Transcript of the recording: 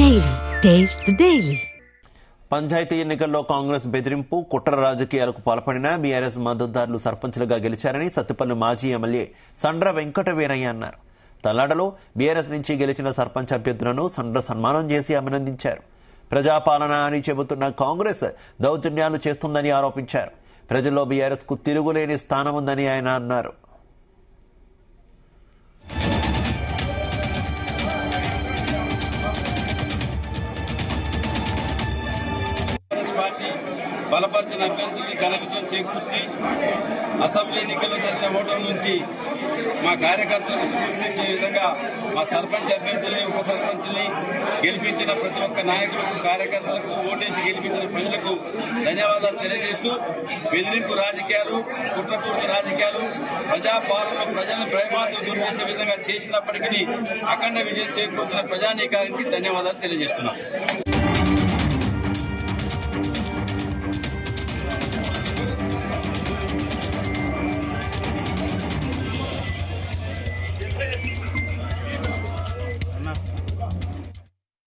Daily. Taste the Daily. Panchayat ఎన్నికల్లో కాంగ్రెస్ బెదిరింపు కుట్ర రాజకీయాలకు పాల్పడిన బీఆర్ఎస్ మద్దతుదారులు సర్పంచ్లుగా గెలిచారని సత్తుపల్లి మాజీ ఎమ్మెల్యే సండ్ర వెంకట వీరయ్య అన్నారు. తల్లాడలో బీఆర్ఎస్ నుంచి గెలిచిన సర్పంచ్ అభ్యర్థులను సండ్ర సన్మానం చేసి అభినందించారు. ప్రజాపాలన అని చెబుతున్న కాంగ్రెస్ దౌర్జన్యాలు చేస్తుందని ఆరోపించారు. ప్రజల్లో బీఆర్ఎస్ కు తిరుగులేని స్థానం ఉందని ఆయన అన్నారు. బలపరిచిన అభ్యర్థుల్ని ఘన విజయం చేకూర్చి అసెంబ్లీ ఎన్నికల్లో జరిగిన ఓటమి నుంచి మా కార్యకర్తలకు స్ఫూర్తినిచ్చే విధంగా మా సర్పంచ్ అభ్యర్థుల్ని ఉప సర్పంచ్ని గెలిపించిన ప్రతి ఒక్క నాయకులకు కార్యకర్తలకు ఓటేసి గెలిపించిన ప్రజలకు ధన్యవాదాలు తెలియజేస్తూ బెదిరింపు రాజకీయాలు కుట్రపూర్తి రాజకీయాలు ప్రజాపాలనలో ప్రజలను భయభ్రాంతులకు గురి చేసే విధంగా చేసినప్పటికీ అఖండ విజయం చేకూర్చిన ప్రజానీకానికి ధన్యవాదాలు తెలియజేస్తున్నాం.